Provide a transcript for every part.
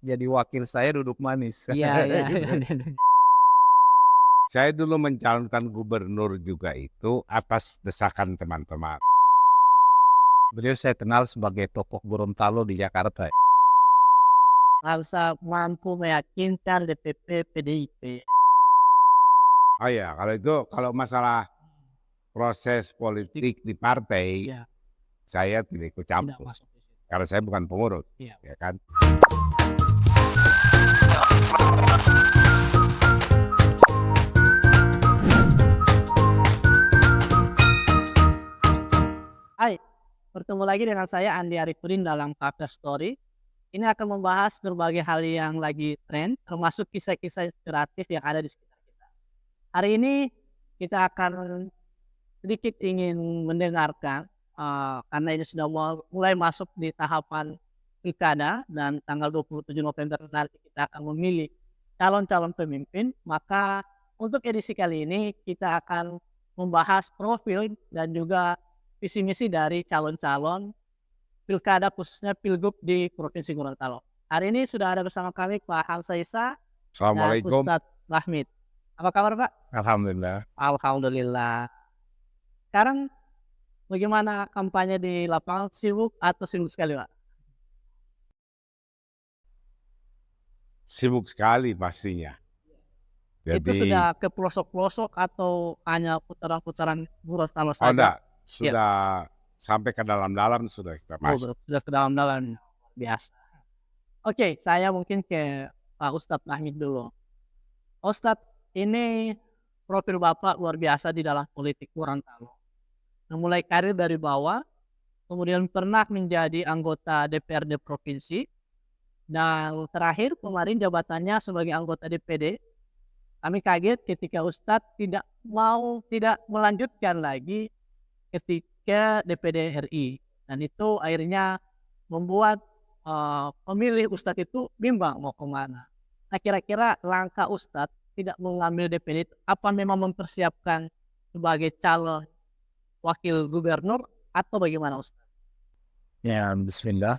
jadi wakil saya duduk manis. Iya iya. Gitu. Saya dulu mencalonkan gubernur juga itu atas desakan teman-teman. Beliau saya kenal sebagai tokoh Gorontalo di Jakarta. Harus mampu meyakinkan DPP PDIP. Oh ya, kalau masalah proses politik di partai, Iya, saya tidak ikut tidak campur. masuk ke situ. Karena saya bukan pengurus, Iya. ya kan? Hai, bertemu lagi dengan saya Andi Arifudin dalam Cover Story. Ini akan membahas berbagai hal yang lagi tren, termasuk kisah-kisah inspiratif yang ada di sekitar kita. Hari ini kita akan sedikit ingin mendengarkan, karena ini sudah mulai masuk di tahapan pilkada dan tanggal 27 November nanti kita akan memilih calon-calon pemimpin. Maka untuk edisi kali ini kita akan membahas profil dan juga visi misi dari calon-calon pilkada khususnya pilgub di Provinsi Gorontalo. Hari ini sudah ada bersama kami Pak Hamsa Isa dan Assalamualaikum. Ustadz Rahmid. Apa kabar Pak? Alhamdulillah. Alhamdulillah. Sekarang bagaimana kampanye di lapangan, sibuk atau sibuk sekali Pak? Sibuk sekali pastinya. Itu Jadi, sudah ke pelosok-pelosok atau hanya putaran-putaran Gorontalo oh saja? enggak, Iya. sudah sampai ke dalam-dalam sudah kita Oh, masuk. sudah ke dalam-dalam biasa. Oke, saya mungkin ke Pak Ustadz Rahmid dulu. Ustadz, ini profil Bapak luar biasa di dalam politik Gorontalo. Memulai karir dari bawah, kemudian pernah menjadi anggota DPRD provinsi, dan terakhir kemarin jabatannya sebagai anggota DPD. Kami kaget ketika Ustadz tidak melanjutkan lagi ketika DPD RI, dan itu akhirnya membuat pemilih Ustadz itu bimbang mau kemana. Nah, kira-kira langkah Ustadz tidak mengambil DPD itu apa memang mempersiapkan sebagai calon wakil gubernur atau bagaimana Ustadz? Ya, bismillah.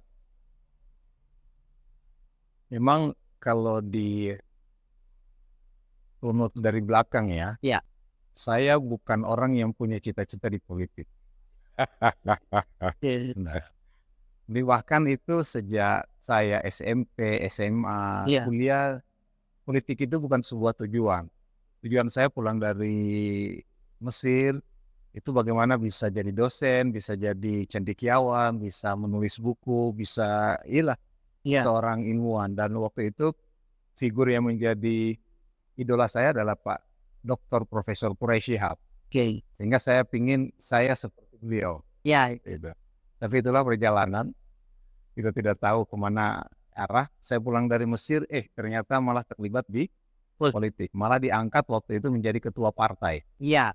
Memang kalau di runut dari belakang ya, Iya. saya bukan orang yang punya cita-cita di politik. Oke. Nah, bahkan itu sejak saya SMP, SMA, Iya. kuliah, politik itu bukan sebuah tujuan. Tujuan saya pulang dari Mesir, itu bagaimana bisa jadi dosen, bisa jadi cendekiawan, bisa menulis buku, bisa Iya. seorang ilmuwan. Dan waktu itu figur yang menjadi idola saya adalah Pak Dr. Profesor Quraisy Shihab. Oke. Sehingga saya pingin saya seperti beliau. Iya. Gitu. Tapi itulah perjalanan, kita tidak tahu kemana arah. Saya pulang dari Mesir, ternyata malah terlibat di politik. Malah diangkat waktu itu menjadi ketua partai. Iya.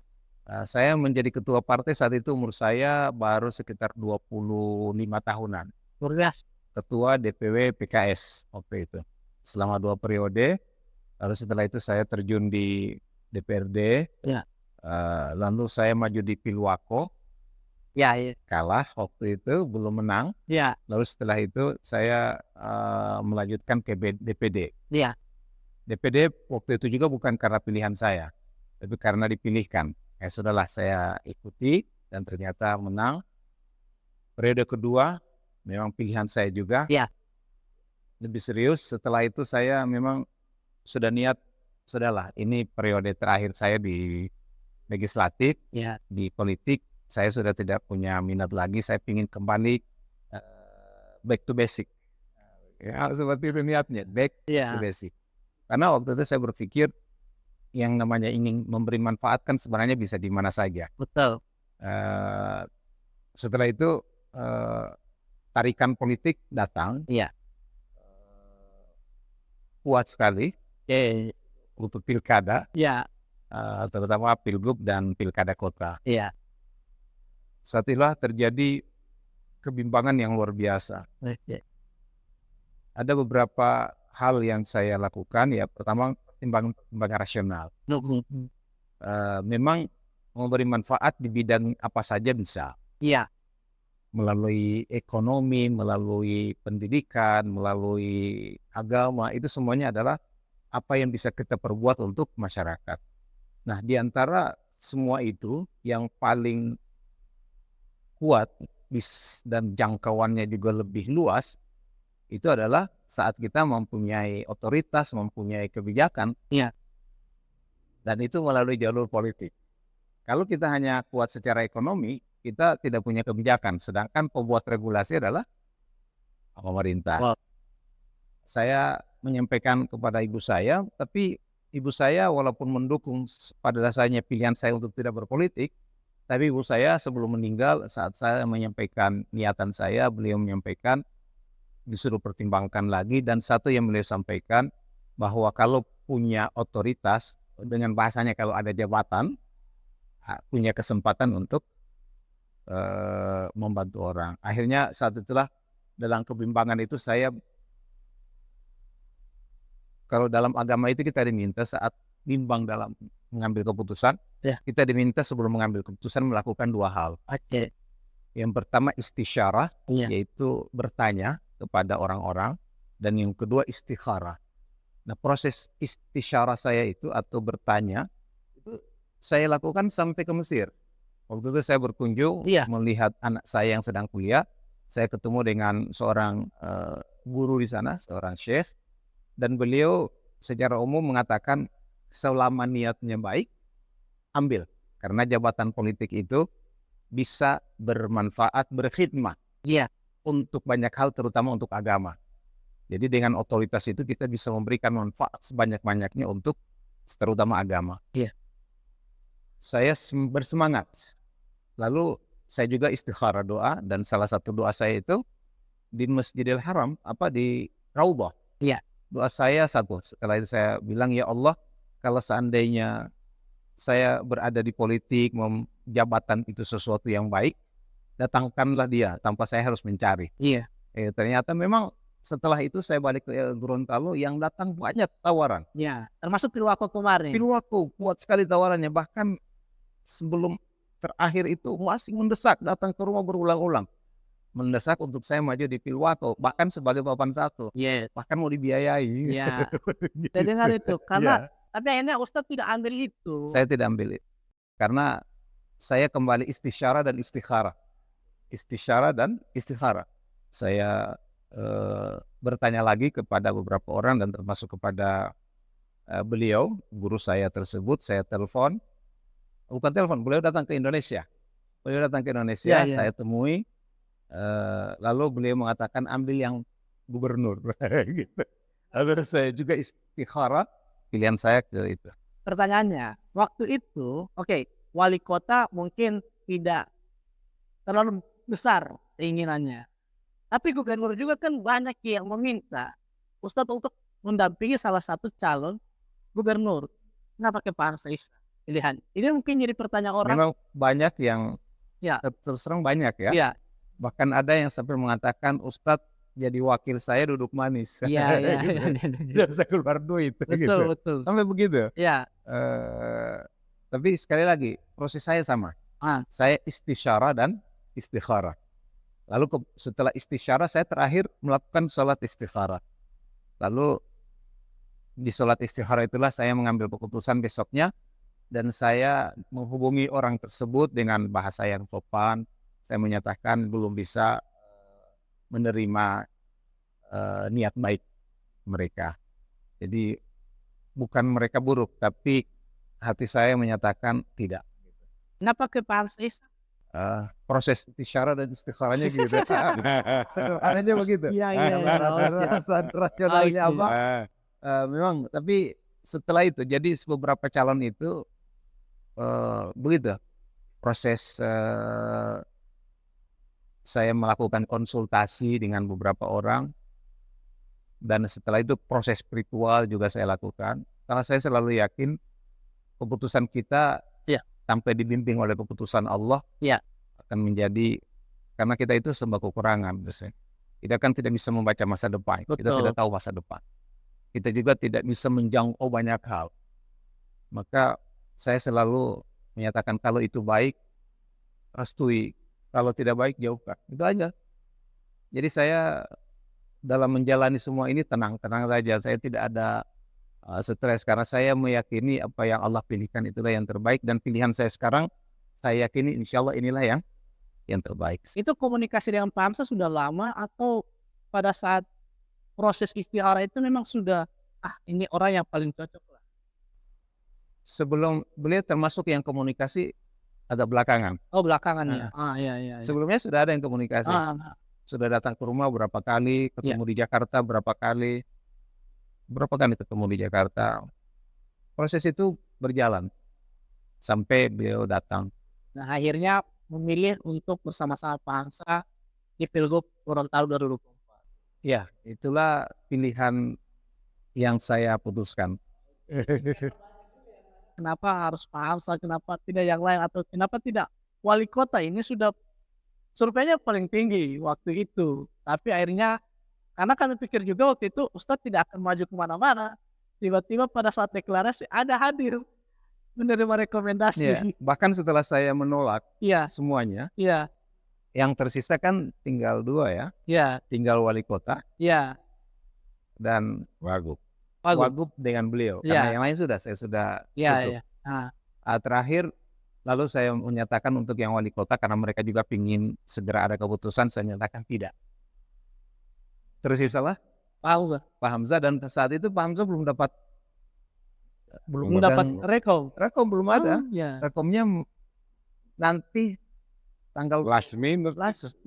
Saya menjadi ketua partai saat itu umur saya baru sekitar 25 tahunan. Luar biasa. Ketua DPW PKS waktu itu. Selama 2 periode, lalu setelah itu saya terjun di DPRD. Iya. Lalu saya maju di Pilwako, Iya. Iya. kalah waktu itu, belum menang. Iya. Lalu setelah itu saya melanjutkan ke DPD. Iya. DPD waktu itu juga bukan karena pilihan saya, tapi karena dipilihkan. Ya sudahlah, saya ikuti dan ternyata menang. Periode kedua memang pilihan saya juga. Iya. Lebih serius, setelah itu saya memang sudah niat, sudahlah ini periode terakhir saya di legislatif, Iya. di politik. Saya sudah tidak punya minat lagi, saya ingin kembali back to basic. Ya, seperti itu niatnya, back to Iya. basic. Karena waktu itu saya berpikir yang namanya ingin memberi manfaat kan sebenarnya bisa di mana saja. Betul. Setelah itu tarikan politik datang, Iya. kuat sekali Oke. untuk pilkada, Iya. terutama pilgub dan pilkada kota. Iya. Saat itulah terjadi kebimbangan yang luar biasa. Oke. Ada beberapa hal yang saya lakukan. Ya, pertama pertimbangan rasional. Memang memberi manfaat di bidang apa saja bisa. Iya. melalui ekonomi, melalui pendidikan, melalui agama, itu semuanya adalah apa yang bisa kita perbuat untuk masyarakat. Nah, di antara semua itu yang paling kuat dan jangkauannya juga lebih luas, itu adalah saat kita mempunyai otoritas, mempunyai kebijakan, Iya. dan itu melalui jalur politik. Kalau kita hanya kuat secara ekonomi, kita tidak punya kebijakan, sedangkan pembuat regulasi adalah pemerintah. Wow. Saya menyampaikan kepada ibu saya, tapi ibu saya walaupun mendukung pada dasarnya pilihan saya untuk tidak berpolitik, tapi ibu saya sebelum meninggal saat saya menyampaikan niatan saya, beliau menyampaikan disuruh pertimbangkan lagi, dan satu yang beliau sampaikan bahwa kalau punya otoritas, dengan bahasanya kalau ada jabatan, punya kesempatan untuk membantu orang. Akhirnya saat itulah dalam kebimbangan itu saya, kalau dalam agama itu kita diminta saat bimbang dalam mengambil keputusan, Ya. kita diminta sebelum mengambil keputusan melakukan dua hal. Oke. Yang pertama istisyarah, Iya. yaitu bertanya kepada orang-orang, dan yang kedua istikharah. Nah, proses istisyarah saya itu atau bertanya itu saya lakukan sampai ke Mesir. Waktu itu saya berkunjung Iya. melihat anak saya yang sedang kuliah. Saya ketemu dengan seorang guru di sana, seorang syekh, dan beliau secara umum mengatakan selama niatnya baik, ambil. Karena jabatan politik itu bisa bermanfaat, berkhidmat Iya. untuk banyak hal, terutama untuk agama. Jadi dengan otoritas itu kita bisa memberikan manfaat sebanyak-banyaknya untuk terutama agama. Iya. Saya bersemangat. Lalu saya juga istikharah doa, dan salah satu doa saya itu di Masjidil Haram, di Raudhah. Iya. Doa saya satu, setelah itu saya bilang, ya Allah, kalau seandainya saya berada di politik, jabatan itu sesuatu yang baik, datangkanlah dia tanpa saya harus mencari. Iya. Ternyata memang setelah itu saya balik ke Gorontalo, yang datang banyak tawaran. Iya. Termasuk Pilwako kemarin. Pilwako kuat sekali tawarannya, bahkan sebelum terakhir itu masih mendesak, datang ke rumah berulang-ulang, mendesak untuk saya maju di Pilwako, bahkan sebagai papan satu, Yes. bahkan mau dibiayai. Iya. Gitu. Saya dengar itu karena Iya. tapi akhirnya Ustadz tidak ambil itu. Saya tidak ambil itu karena saya kembali istisyarah dan istikharah. Istisyarah dan istikharah. Saya bertanya lagi kepada beberapa orang dan termasuk kepada beliau, guru saya tersebut. Saya beliau datang ke Indonesia. Iya, iya. Saya temui, lalu beliau mengatakan ambil yang gubernur. Gitu. Lalu saya juga istikharah, pilihan saya ke itu. Pertanyaannya, waktu itu, wali kota mungkin tidak terlalu besar keinginannya. Tapi gubernur juga kan banyak yang meminta Ustadz untuk mendampingi salah satu calon gubernur. Kenapa ke Pak Arsa pilihan? Ini mungkin jadi pertanyaan orang. Memang banyak yang Ya. terus terang banyak ya. Iya. Bahkan ada yang sampai mengatakan Ustadz jadi wakil saya duduk manis. Iya, iya. Tidak usah keluar duit. Betul, Gitu. betul. Sampai begitu. Iya. Tapi sekali lagi proses saya sama. Saya istisyarah dan istikharah. Lalu setelah istisyarah saya terakhir melakukan sholat istikharah. Lalu di sholat istikharah itulah saya mengambil keputusan besoknya, dan saya menghubungi orang tersebut dengan bahasa yang sopan. Saya menyatakan belum bisa menerima niat baik mereka. Jadi bukan mereka buruk, tapi hati saya menyatakan tidak. Kenapa ke Pak Arsa? Proses istisyarah dan istikharahnya gitu. Sederhananya begitu. Iya, iya. Alasan rasionalnya apa? Memang, tapi setelah itu, jadi beberapa calon itu begitu. Proses saya melakukan konsultasi dengan beberapa orang, dan setelah itu proses spiritual juga saya lakukan. Karena saya selalu yakin keputusan kita tanpa dibimbing oleh keputusan Allah akan menjadi, karena kita itu serba kekurangan. Kita kan tidak bisa membaca masa depan. Betul. Kita tidak tahu masa depan. Kita juga tidak bisa menjangkau banyak hal. Maka saya selalu menyatakan kalau itu baik, restui. kalau tidak baik jauhkan, itu aja. Jadi saya dalam menjalani semua ini tenang-tenang saja, saya tidak ada, stres karena saya meyakini apa yang Allah pilihkan itulah yang terbaik dan pilihan saya sekarang, saya yakini insyaallah inilah yang terbaik. Itu komunikasi dengan Pak Hamzah sudah lama atau pada saat proses istikharah itu memang sudah, "Ah, ini orang yang paling cocok lah." Sebelum beliau termasuk yang komunikasi agak belakangan. Oh, belakangan ya? Heeh. Iya iya iya. Sebelumnya sudah ada yang komunikasi, Ah, sudah datang ke rumah berapa kali, iya. ketemu di Jakarta berapa kali ketemu di Jakarta. Proses itu berjalan sampai beliau datang. Nah, akhirnya memilih untuk bersama-sama Pak Hamzah di Pilgub Gorontalo 2024. Ya, itulah pilihan yang saya putuskan. Kenapa harus Pak Hamzah, kenapa tidak yang lain atau kenapa tidak wali kota? Ini sudah surveinya paling tinggi waktu itu, tapi akhirnya karena kami pikir juga waktu itu Ustadz tidak akan maju ke mana-mana, tiba-tiba pada saat deklarasi ada hadir, menerima rekomendasi. Ya, bahkan setelah saya menolak Iya semuanya, iya yang tersisa kan tinggal 2 ya, iya tinggal wali kota iya, dan wagub. Wagub, Wagub dengan beliau, karena iya yang lain saya sudah iya tutup. iya, ah, Terakhir lalu saya menyatakan untuk yang wali kota karena mereka juga ingin segera ada keputusan, saya nyatakan tidak. Tersisalah tahu nggak? Pak Hamzah dan saat itu Pak Hamzah belum Belum dapat megang rekom. rekom, belum ada. Iya. Rekomnya nanti tanggal Last minute.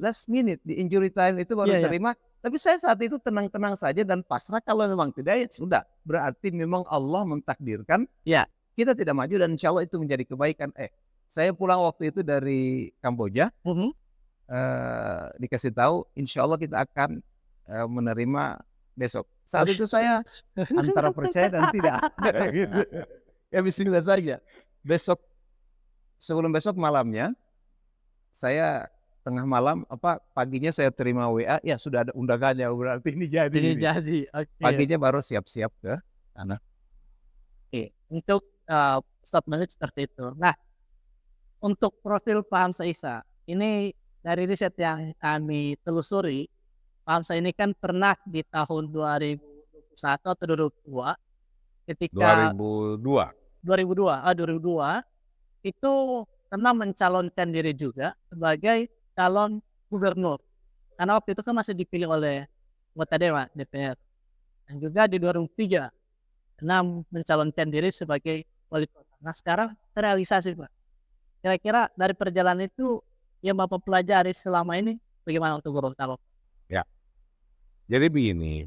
last minute di injury time itu baru Iya iya. terima. Tapi saya saat itu tenang-tenang saja dan pasrah, kalau memang tidak ya sudah, berarti memang Allah mentakdirkan Iya. kita tidak maju dan insya Allah itu menjadi kebaikan. Saya pulang waktu itu dari Kamboja, Mhm. dikasih tahu insya Allah kita akan, menerima besok. Saat itu saya antara percaya dan tidak. Gitu. Ya bismillah saja. Sebelum besok malamnya, saya tengah malam, paginya saya terima WA, ya sudah ada undangannya, berarti ini jadi Ini ini. jadi, oke. Paginya baru siap-siap ke sana. Oke, untuk, Ustadz Malik seperti itu. Nah, untuk profil Pak Hamzah Isa, ini dari riset yang kami telusuri, Pak Hamzah ini kan pernah di tahun 2021 atau 2022 ketika 2002. 2002 itu pernah mencalonkan diri juga sebagai calon gubernur. Karena waktu itu kan masih dipilih oleh anggota dewan DPR. Dan juga di 2003 pernah mencalonkan diri sebagai wali kota. Nah, sekarang terrealisasi, Pak. Kira-kira dari perjalanan itu yang Bapak pelajari selama ini bagaimana untuk Gorontalo? Jadi begini,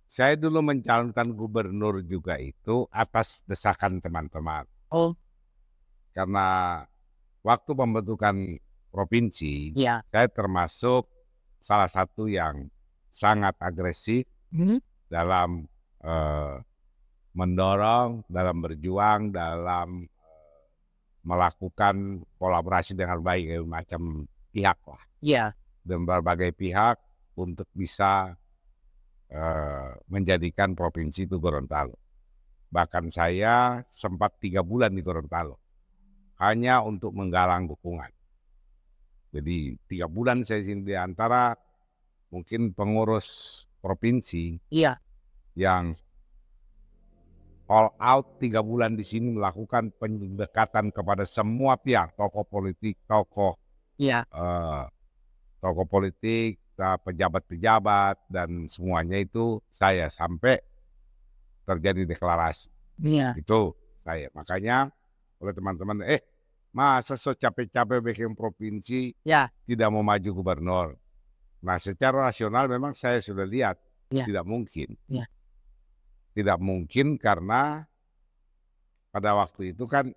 saya dulu mencalonkan gubernur juga itu atas desakan teman-teman. Oh, Karena waktu pembentukan provinsi, iya. saya termasuk salah satu yang sangat agresif dalam mendorong, dalam berjuang, dalam melakukan kolaborasi dengan baik macam pihak lah, Iya. dan berbagai pihak untuk bisa menjadikan provinsi itu Gorontalo. Bahkan saya sempat 3 bulan di Gorontalo hanya untuk menggalang dukungan. Jadi 3 bulan saya sini di antara mungkin pengurus provinsi Iya. yang all out 3 bulan di sini melakukan pendekatan kepada semua pihak, tokoh politik, Iya. pejabat-pejabat dan semuanya itu saya sampai terjadi deklarasi. Iya. Itu saya. Makanya oleh teman-teman, masa capek-capek bikin provinsi Ya. tidak mau maju gubernur. Nah, secara rasional memang saya sudah lihat tidak mungkin. Ya. Tidak mungkin karena pada waktu itu kan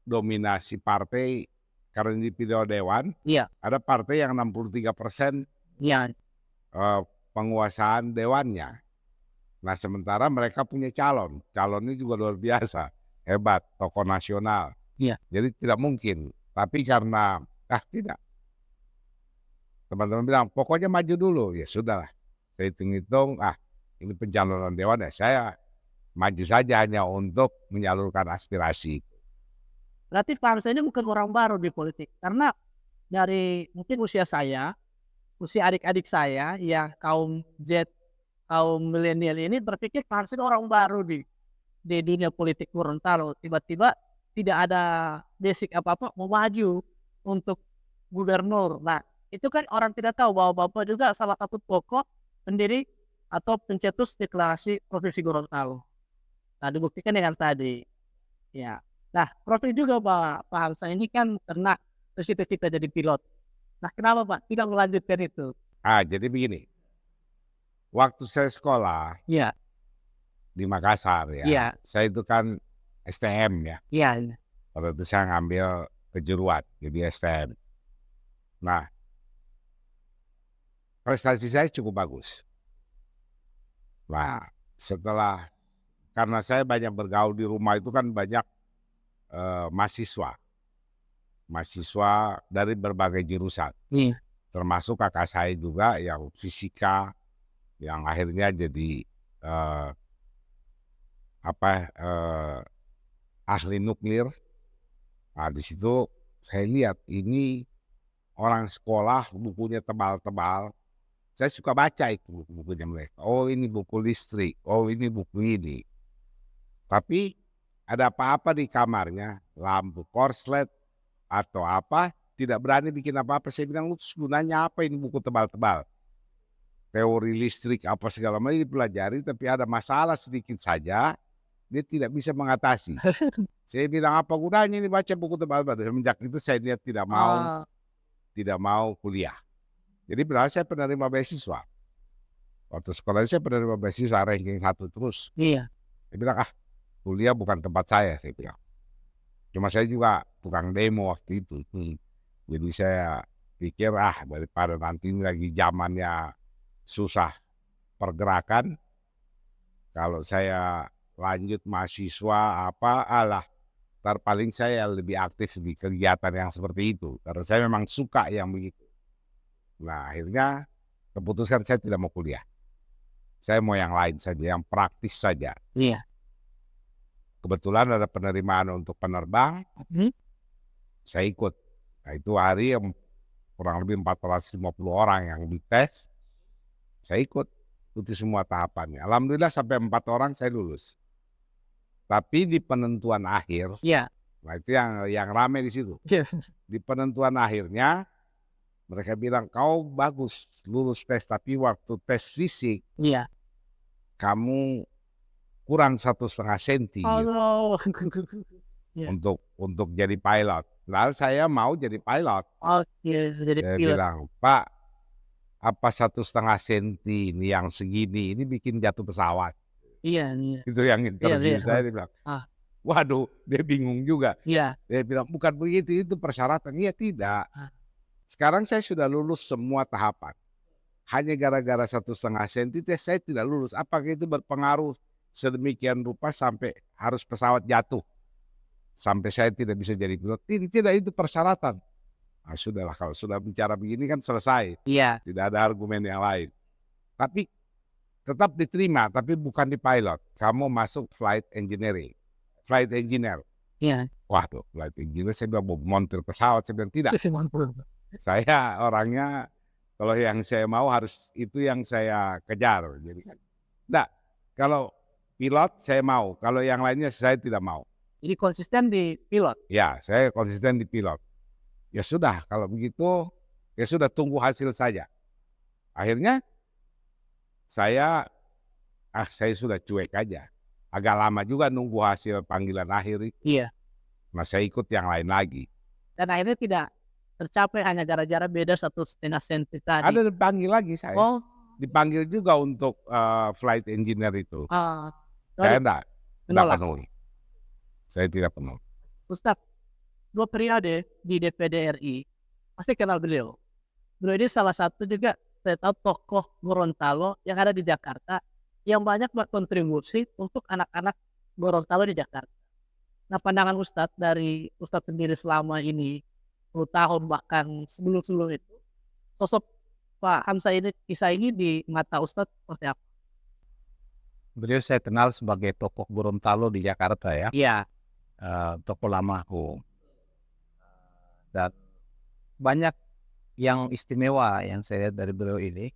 dominasi partai karena dipilih dewan, Iya. ada partai yang 63% Iya. penguasaan dewannya. Nah, sementara mereka punya calonnya juga luar biasa, hebat, tokoh nasional. Iya. Jadi tidak mungkin. Tapi karena tidak. Teman-teman bilang pokoknya maju dulu, ya sudahlah. Saya hitung-hitung, ini pencalonan dewan ya saya maju saja hanya untuk menyalurkan aspirasi. Berarti Pak Hamzah ini bukan orang baru di politik. Karena dari mungkin usia saya, usia adik-adik saya yang kaum Z, kaum milenial ini berpikir Pak Hans ini orang baru di dunia politik Gorontalo. Tiba-tiba tidak ada basic apa-apa mau maju untuk gubernur. Nah, itu kan orang tidak tahu bahwa Bapak juga salah satu tokoh pendiri atau pencetus deklarasi Provinsi Gorontalo. Nah, dibuktikan dengan tadi. Ya. Nah, profil juga Pak Hamsa ini kan pernah bercita-cita jadi pilot. Nah, kenapa Pak tidak melanjutkan itu? Jadi begini, waktu saya sekolah Iya, di Makassar ya, iya, saya itu kan STM ya, iya, waktu itu saya ngambil kejuruan jadi STM. Nah, prestasi saya cukup bagus. Nah, karena saya banyak bergaul di rumah itu kan banyak mahasiswa dari berbagai jurusan, iya, termasuk kakak saya juga yang fisika, yang akhirnya jadi ahli nuklir. Nah, di situ saya lihat ini orang sekolah bukunya tebal-tebal. Saya suka baca itu bukunya mereka. Oh, ini buku listrik, oh ini buku ini. Tapi ada apa-apa di kamarnya, lampu korslet atau apa, tidak berani bikin apa-apa. Saya bilang, lu gunanya apa ini buku tebal-tebal? Teori listrik apa segala macam dipelajari, tapi ada masalah sedikit saja, dia tidak bisa mengatasi. Saya bilang, apa gunanya ini baca buku tebal-tebal? Semenjak itu saya lihat tidak mau kuliah. Jadi berarti saya penerima beasiswa. Waktu sekolah saya penerima beasiswa ranking 1 terus. iya, Saya bilang, kuliah bukan tempat saya bilang. Cuma saya juga tukang demo waktu itu. Jadi saya pikir, daripada nanti ini lagi zamannya susah pergerakan, kalau saya lanjut mahasiswa ntar paling saya lebih aktif di kegiatan yang seperti itu. Karena saya memang suka yang begitu. Nah, akhirnya keputusan saya tidak mau kuliah. Saya mau yang lain saja, yang praktis saja. iya. Kebetulan ada penerimaan untuk penerbang, saya ikut. Nah, itu hari yang kurang lebih 450 orang yang dites, saya ikuti semua tahapannya. Alhamdulillah sampai 4 orang saya lulus. Tapi di penentuan akhir, Iya. nah itu yang rame di situ. Di penentuan akhirnya, mereka bilang, kau bagus lulus tes, tapi waktu tes fisik, Iya. kamu kurang 1,5 senti gitu, Oh, iya. untuk jadi pilot. Lalu saya mau jadi pilot. Oke, jadi Saya pilot. bilang, Pak, apa 1,5 senti ini yang segini, ini bikin jatuh pesawat. Iya, iya. Itu yang interview iya. saya, dia bilang, waduh, dia bingung juga. Iya. Dia bilang, bukan begitu, itu persyaratan. Iya, tidak. Sekarang saya sudah lulus semua tahapan. Hanya gara-gara 1,5 senti saya tidak lulus. Apakah itu berpengaruh sedemikian rupa sampai harus pesawat jatuh? Sampai saya tidak bisa jadi pilot? Tidak, itu persyaratan. Nah, sudahlah, kalau sudah bicara begini kan selesai. Iya. Tidak ada argumen yang lain. Tapi tetap diterima, tapi bukan di pilot. Kamu masuk flight engineering. Flight engineer. Iya. Waduh, flight engineer, saya bilang mau montir pesawat. Saya bilang tidak. Saya orangnya, kalau yang saya mau harus itu yang saya kejar. Jadi kan, enggak, kalau pilot saya mau, kalau yang lainnya saya tidak mau. Jadi konsisten di pilot. Ya, saya konsisten di pilot. Ya sudah, kalau begitu, ya sudah tunggu hasil saja. Akhirnya saya sudah cuek aja. Agak lama juga nunggu hasil panggilan akhir itu. Iya. Nah, saya ikut yang lain lagi. Dan akhirnya tidak tercapai hanya gara-gara beda 1,5 senti tadi. Ada dipanggil lagi saya. Oh. Dipanggil juga untuk flight engineer itu. Menolak. Saya enggak penuh. Saya tidak penuh. Ustadz, 2 periode di DPD RI, pasti kenal beliau. Beliau ini salah satu juga saya tahu tokoh Gorontalo yang ada di Jakarta yang banyak berkontribusi untuk anak-anak Gorontalo di Jakarta. Nah, pandangan Ustadz dari Ustadz sendiri selama ini 10 tahun bahkan sebelum itu, sosok Pak Hamsa ini, kisah ini di mata Ustadz seperti apa? Beliau saya kenal sebagai tokoh Gorontalo di Jakarta ya. Iya. Tokoh lamaku. Dan banyak yang istimewa yang saya lihat dari beliau ini,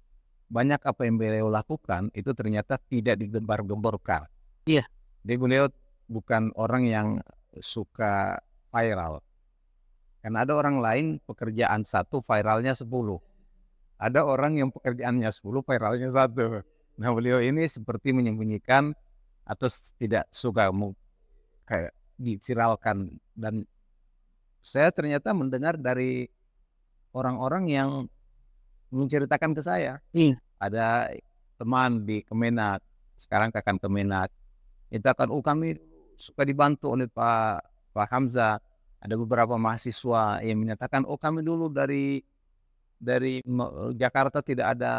banyak apa yang beliau lakukan itu ternyata tidak digembar-gemborkan. Iya. Jadi beliau bukan orang yang suka viral. Karena ada orang lain pekerjaan 1 viralnya 10. Ada orang yang pekerjaannya 10 viralnya 1. Nah beliau ini seperti menyembunyikan atau tidak suka kayak diviralkan. Dan saya ternyata mendengar dari orang-orang yang menceritakan ke saya. Ada teman di Kemenak, sekarang Kakan Kemenak, itu akan kami suka dibantu oleh Pak Hamzah. Ada beberapa mahasiswa yang menyatakan kami dulu dari Jakarta tidak ada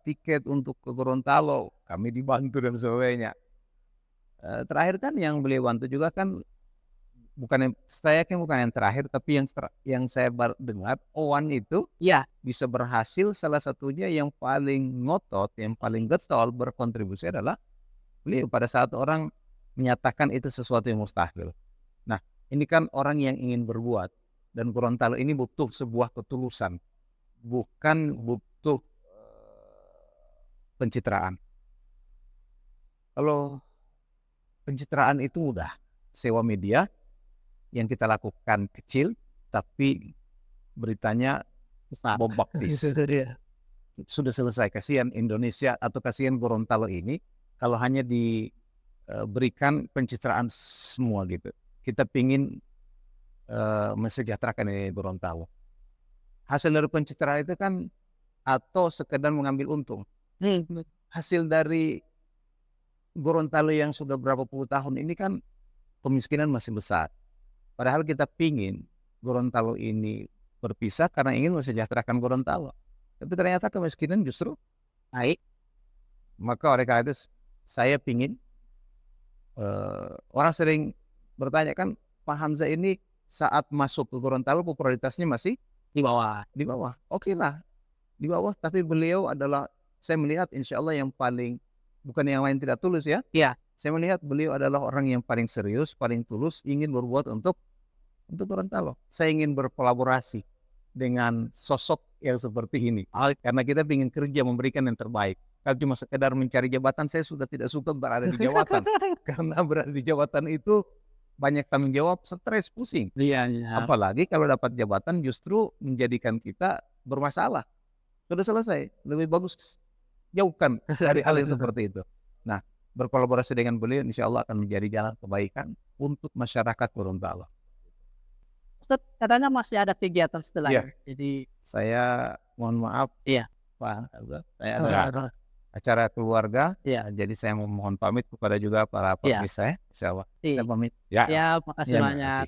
tiket untuk ke Gorontalo, kami dibantu dan sebagainya. Terakhir kan yang beliau bantu juga kan bukan yang terakhir, tapi yang saya dengar Owan itu Iya. bisa berhasil, salah satunya yang paling ngotot, yang paling getol berkontribusi adalah beliau pada saat orang menyatakan itu sesuatu yang mustahil. Nah, ini kan orang yang ingin berbuat, dan Gorontalo ini butuh sebuah ketulusan, bukan butuh pencitraan. Kalau pencitraan itu mudah, sewa media yang kita lakukan kecil, tapi beritanya bombastis. Sudah selesai. Kasihan Indonesia atau kasihan Gorontalo ini kalau hanya diberikan pencitraan semua gitu. Kita pingin mensejahterakan ini Gorontalo. Hasil dari pencitraan itu kan atau sekedar mengambil untung. Hasil dari Gorontalo yang sudah berapa puluh tahun ini kan kemiskinan masih besar. Padahal kita pingin Gorontalo ini berpisah karena ingin mensejahterakan Gorontalo. Tapi ternyata kemiskinan justru naik. Maka oleh karena itu saya pingin, orang sering bertanya kan, Pak Hamzah ini saat masuk ke Gorontalo popularitasnya masih Di bawah. di bawah. Oke lah, di bawah. Tapi beliau adalah, saya melihat insya Allah yang paling, bukan yang lain tidak tulus ya. Iya. Saya melihat beliau adalah orang yang paling serius, paling tulus, ingin berbuat untuk Gorontalo. Saya ingin berkolaborasi dengan sosok yang seperti ini. Karena kita ingin kerja memberikan yang terbaik. Kalau cuma sekedar mencari jabatan, saya sudah tidak suka berada di jabatan. Karena berada di jabatan itu banyak tanggung jawab, stres, pusing. Iya. Apalagi kalau dapat jabatan justru menjadikan kita bermasalah. Sudah selesai, lebih bagus jauhkan dari hal yang seperti itu. Nah, berkolaborasi dengan beliau insya Allah akan menjadi jalan kebaikan untuk masyarakat Gorontalo. Ustaz, katanya masih ada kegiatan setelah Iya. ini. Jadi Saya mohon maaf, Iya. Pak Hamzah, saya ada acara keluarga. Iya. Jadi saya mohon pamit kepada juga para pemirsa ya, insya Allah. Saya pamit. Ya, Ya, makasih Ya, banyak.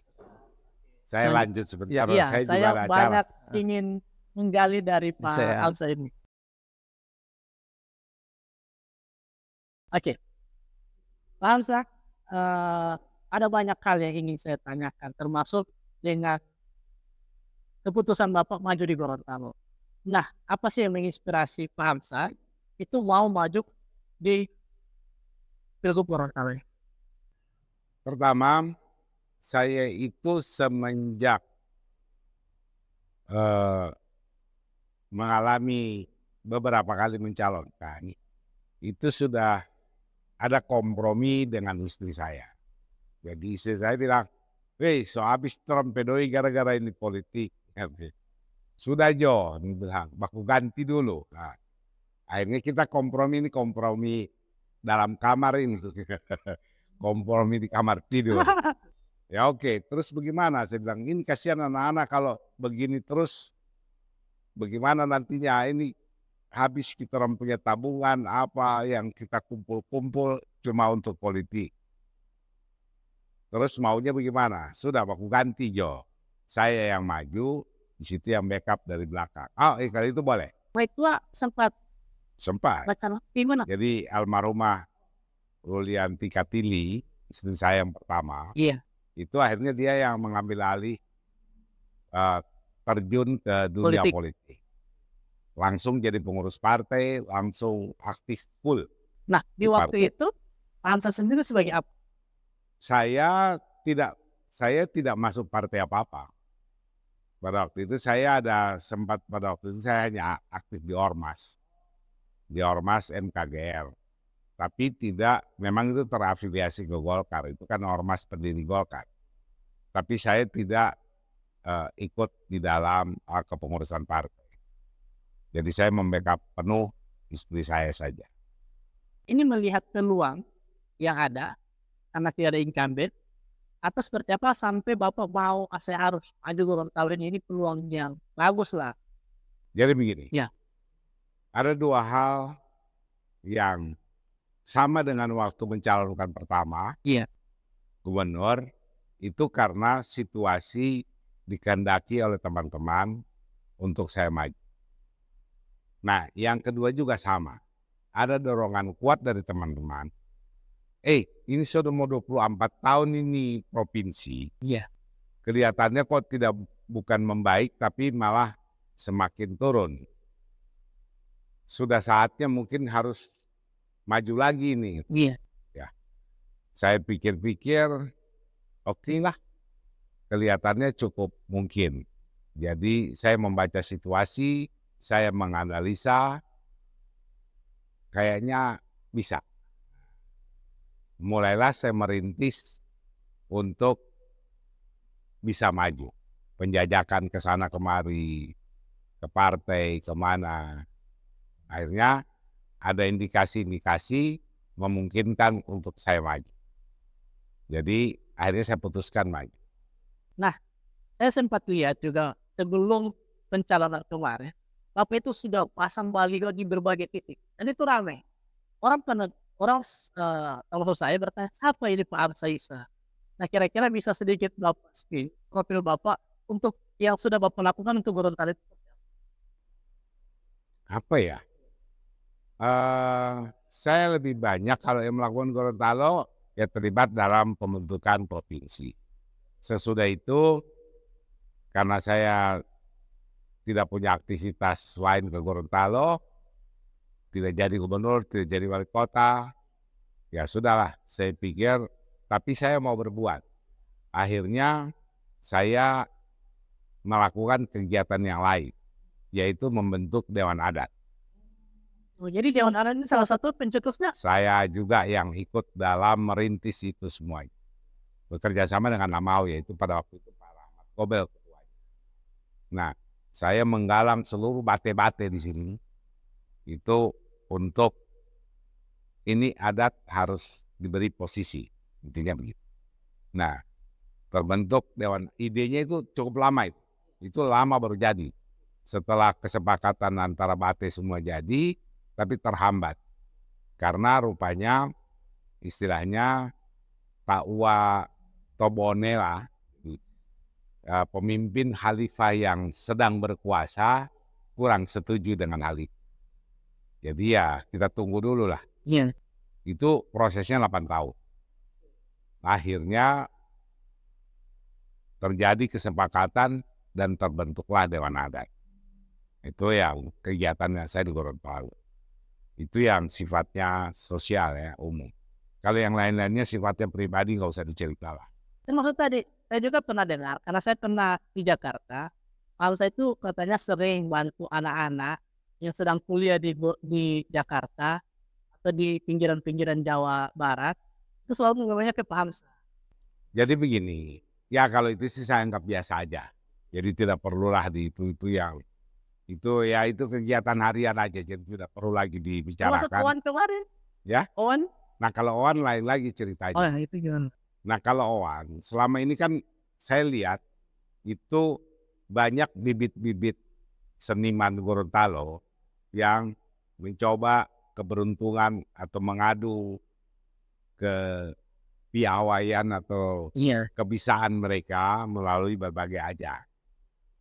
saya lanjut sebentar. Iya, Saya juga saya ada acara. banyak ingin menggali dari Pak Saya- Hamzah ini. Oke. Pak Hamzah, ada banyak hal yang ingin saya tanyakan, termasuk dengan keputusan Bapak maju di Gorontalo. Nah, apa sih yang menginspirasi Pak Hamzah itu mau maju di Pilgub Gorontalo? Pertama, saya itu semenjak mengalami beberapa kali mencalonkan, itu sudah ada kompromi dengan istri saya. Jadi istri saya bilang, so habis Trump pedoi gara-gara ini politik. Sudah Jo, dia bilang, baku ganti dulu. Nah, akhirnya kita kompromi dalam kamar ini. Kompromi di kamar tidur. Ya oke, terus bagaimana? Saya bilang, ini kasihan anak-anak kalau begini terus, bagaimana nantinya ini habis kita orang punya tabungan, apa yang kita kumpul-kumpul cuma untuk politik. Terus maunya bagaimana? Sudah, aku ganti Jo. Saya yang maju, di situ yang backup dari belakang. Kali itu boleh? Baik tua sempat baca gimana? Jadi almarhumah Rulianti Katili, istri saya yang pertama, Iya. itu akhirnya dia yang mengambil alih terjun ke dunia politik. Langsung jadi pengurus partai, langsung aktif full. Nah, di waktu itu Pak Hamzah sendiri sebagai apa? Saya tidak masuk partai apa-apa. pada waktu itu saya hanya aktif di Ormas MKGR. Tapi tidak, memang itu terafiliasi ke Golkar, itu kan Ormas pendiri Golkar. Tapi saya tidak ikut di dalam kepengurusan partai. Jadi saya membackup penuh istri saya saja. Ini melihat peluang yang ada karena tidak ada incumbent, atau seperti apa sampai Bapak mau saya harus maju Gorontalo ini peluang yang bagus lah. Jadi begini, Ya. ada dua hal yang sama dengan waktu mencalonkan pertama, Iya. gubernur, itu karena situasi dikehendaki oleh teman-teman untuk saya maju. Nah, yang kedua juga sama. Ada dorongan kuat dari teman-teman. Ini sudah mau 24 tahun ini provinsi. Iya. Kelihatannya kok bukan membaik, tapi malah semakin turun. Sudah saatnya mungkin harus maju lagi nih. Iya. Ya. Saya pikir-pikir, oke lah. Kelihatannya cukup mungkin. Jadi saya membaca situasi, saya menganalisa, kayaknya bisa. Mulailah saya merintis untuk bisa maju. Penjajakan ke sana kemari, ke partai, kemana. Akhirnya ada indikasi-indikasi memungkinkan untuk saya maju. Jadi akhirnya saya putuskan maju. Nah, saya sempat lihat juga sebelum pencalonan kemarin, Bapak itu sudah pasang baliho di berbagai titik. Dan itu ramai. Kalau saya bertanya, siapa ini Pak Arsa Issa? Nah, kira-kira bisa sedikit Bapak profil Bapak untuk yang sudah Bapak lakukan untuk Gorontalo itu? Apa ya? Saya lebih banyak kalau yang melakukan Gorontalo ya terlibat dalam pembentukan provinsi. Sesudah itu, karena saya tidak punya aktivitas lain ke Gorontalo, tidak jadi gubernur, tidak jadi wali kota, ya sudahlah, saya pikir, tapi saya mau berbuat. Akhirnya saya melakukan kegiatan yang lain, yaitu membentuk Dewan Adat. Oh, jadi Dewan Adat ini salah satu pencetusnya? Saya juga yang ikut dalam merintis itu semua. Bekerja sama dengan Namau, yaitu pada waktu itu Pak Rahmat Gobel ketuanya. Nah, saya menggalang seluruh bate-bate di sini, itu untuk ini adat harus diberi posisi, intinya begitu. Nah, terbentuk Dewan, idenya itu cukup lama itu lama baru jadi. Setelah kesepakatan antara bate semua jadi, tapi terhambat. Karena rupanya istilahnya Pak Uwa Tobone lah, pemimpin khalifah yang sedang berkuasa kurang setuju dengan hal itu. Jadi ya kita tunggu dulu lah. Iya. Itu prosesnya 8 tahun. Akhirnya terjadi kesepakatan dan terbentuklah Dewan Adat. Itu yang kegiatannya saya di Gorontalo. Itu yang sifatnya sosial ya, umum. Kalau yang lain-lainnya sifatnya pribadi nggak usah dicerita lah. Dan maksud tadi, saya juga pernah dengar, karena saya pernah di Jakarta, kalau saya itu katanya sering bantu anak-anak yang sedang kuliah di Jakarta atau di pinggiran-pinggiran Jawa Barat, itu selalu namanya ke Pak Hamzah. Jadi begini, ya kalau itu sih saya anggap biasa aja. Jadi tidak perlulah di itu yang itu ya itu kegiatan harian aja, jadi tidak perlu lagi Maksud dibicarakan. Owan kemarin? Ya. Owan? Nah kalau Owan lain lagi ceritanya. Oh ya, itu gimana? Nah kalau Owan, selama ini kan saya lihat itu banyak bibit-bibit seniman Gorontalo yang mencoba keberuntungan atau mengadu ke piawaian atau Iya. kebisaan mereka melalui berbagai ajang.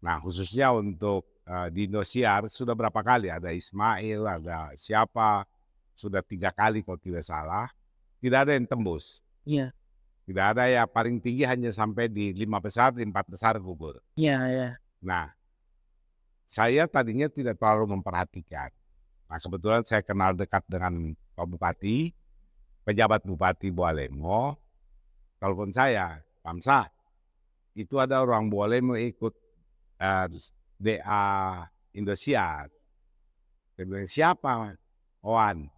Nah khususnya untuk di Indosiar sudah berapa kali ada Ismail, ada siapa, sudah 3 kali kalau tidak salah, tidak ada yang tembus. Iya. Tidak ada ya, paling tinggi hanya sampai di 5 besar, di 4 besar gugur. Iya, iya. Nah, saya tadinya tidak terlalu memperhatikan. Nah, kebetulan saya kenal dekat dengan Pak Bupati, pejabat Bupati Bualemo, telepon saya, Pamsa, itu ada orang Bualemo ikut DA Indosiar. Saya bilang, siapa? Oan.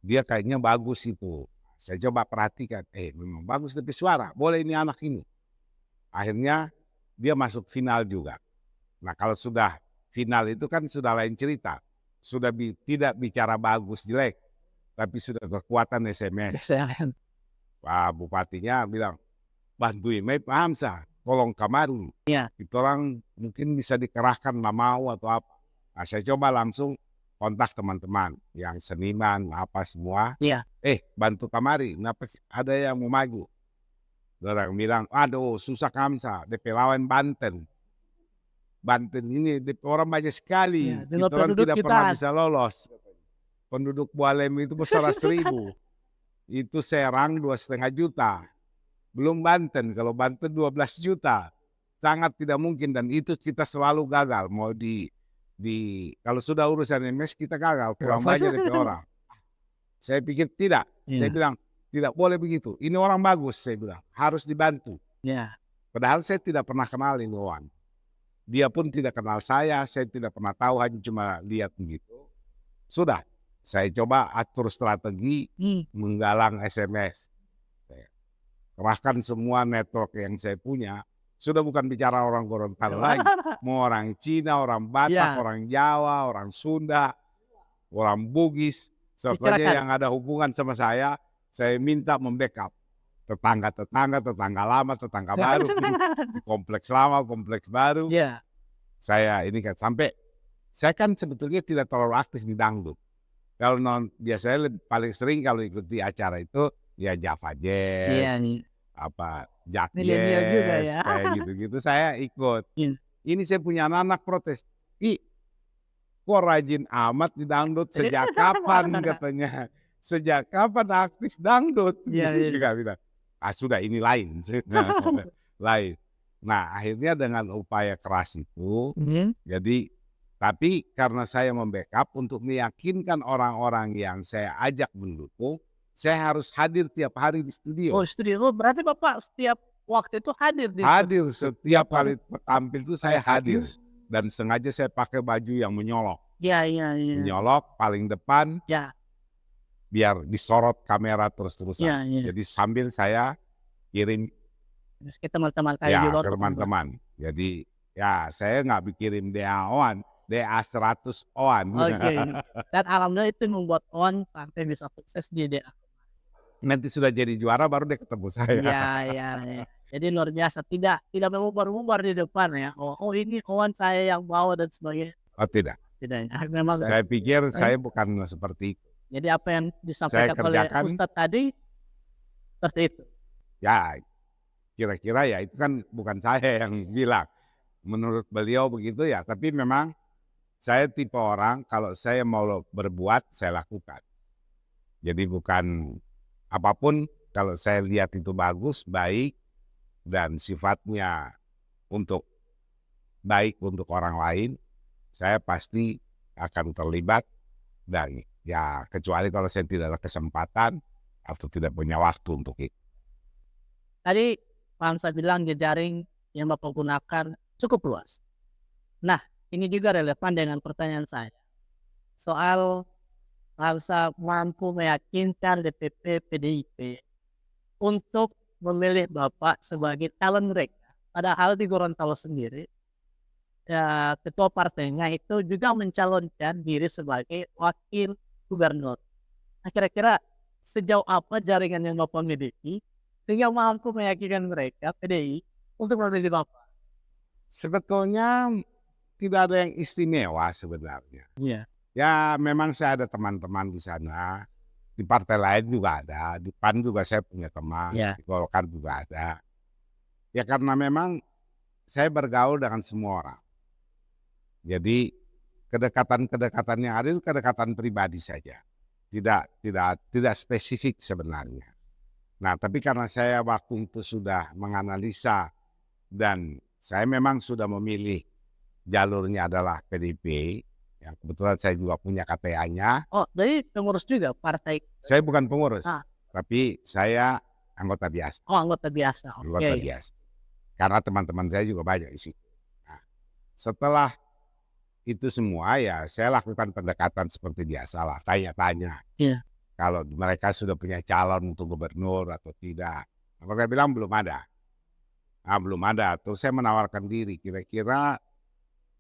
Dia kayaknya bagus itu. Saya coba perhatikan, memang bagus tapi suara, boleh ini anak ini. Akhirnya dia masuk final juga. Nah kalau sudah final itu kan sudah lain cerita. Sudah tidak bicara bagus jelek, tapi sudah kekuatan SMS. Wah, bupatinya bilang, bantuin Pak Hamzah, tolong kamari. Iya. Itu orang mungkin bisa dikerahkan nggak mau atau apa. Nah, saya coba langsung kontak teman-teman yang seniman apa semua. Iya. Bantu kamari, kenapa ada yang mau maju? Orang bilang, aduh susah Hamzah, DP lawan Banten. Banten ini DP orang banyak sekali, Ya, kita orang tidak pernah bisa lolos. Penduduk Bualem itu besar 1.000. Itu Serang 2,5 juta. Belum Banten, kalau Banten 12 juta. Sangat tidak mungkin dan itu kita selalu gagal. Mau kalau sudah urusan MS kita gagal, kurang banyak dari orang. Saya pikir tidak. Saya bilang tidak boleh begitu. Ini orang bagus, saya bilang harus dibantu. Padahal saya tidak pernah kenal ini Oan. Dia pun tidak kenal saya tidak pernah tahu, hanya cuma lihat begitu. Sudah, saya coba atur strategi menggalang SMS. Saya kerahkan semua network yang saya punya. Sudah bukan bicara orang Gorontalo lagi. Mau orang Cina, orang Batak, orang Jawa, orang Sunda, orang Bugis. Pokoknya yang ada hubungan sama saya minta membackup. Tetangga lama, tetangga baru. Di kompleks lama, kompleks baru. Saya ini kan sampai, saya kan sebetulnya tidak terlalu aktif di dangdut. Kalau biasanya paling sering kalau ikuti acara itu ya Java Jazz, Jack Jazz, kayak gitu-gitu saya ikut. Ini saya punya anak protes, kok rajin amat di dangdut, sejak kapan katanya? Sejak kapan aktif dangdut? Bilang, sudah ini lain. Lain. Nah akhirnya dengan upaya keras itu, jadi tapi karena saya membackup untuk meyakinkan orang-orang yang saya ajak mendukung, saya harus hadir tiap hari di studio. Oh studio, berarti Bapak setiap waktu itu hadir di Hadir setiap kali tampil itu saya hadir. Dan sengaja saya pakai baju yang menyolok. Menyolok paling depan. Biar disorot kamera terus-terusan. Jadi sambil saya kirim ke teman-teman ke teman-teman. Jadi ya saya nggak kirim DA Oan, DA 100 Oan. Dan alhamdulillah itu membuat Oan sampai bisa sukses di DA. Nanti sudah jadi juara baru dia ketemu saya. Jadi luar biasa, tidak mengubar-ubar di depan ya. Oh ini Oan saya yang bawa dan sebagainya. Oh tidak. Memang saya pikir saya bukan seperti itu. Jadi apa yang disampaikan oleh Ustadz tadi seperti itu. Ya kira-kira ya itu kan bukan saya yang bilang. Menurut beliau begitu ya. Tapi memang saya tipe orang kalau saya mau berbuat saya lakukan. Jadi bukan apapun kalau saya lihat itu bagus, baik dan sifatnya baik untuk orang lain, saya pasti akan terlibat dan ya kecuali kalau saya tidak ada kesempatan atau tidak punya waktu untuk itu. Tadi Pak Hamzah bilang jejaring yang Bapak gunakan cukup luas. Nah, ini juga relevan dengan pertanyaan saya. Soal Pak Hamzah mampu meyakinkan DPP PDIP untuk memilih Bapak sebagai calon mereka. Padahal di Gorontalo sendiri, ketua partainya itu juga mencalonkan diri sebagai wakil gubernur. Nah, kira-kira sejauh apa jaringan yang Bapak miliki sehingga mampu meyakinkan mereka PDI untuk memilih Bapak? Sebetulnya tidak ada yang istimewa sebenarnya. Ya memang saya ada teman-teman di sana, di partai lain juga ada, di PAN juga saya punya teman, di Golkar juga ada. Ya karena memang saya bergaul dengan semua orang. Jadi kedekatan-kedekatan yang ada itu kedekatan pribadi saja, tidak spesifik sebenarnya. Nah tapi karena saya waktu itu sudah menganalisa dan saya memang sudah memilih jalurnya adalah PDIP, yang kebetulan saya juga punya KTA-nya. Oh, jadi pengurus juga partai? Saya bukan pengurus, tapi saya anggota biasa. Oh, anggota biasa. Anggota biasa. Karena teman-teman saya juga banyak di situ. Nah, Setelah itu semua ya saya lakukan pendekatan seperti biasa lah, tanya-tanya. Iya. Kalau mereka sudah punya calon untuk gubernur atau tidak. Mereka bilang belum ada. Belum ada. Terus saya menawarkan diri, kira-kira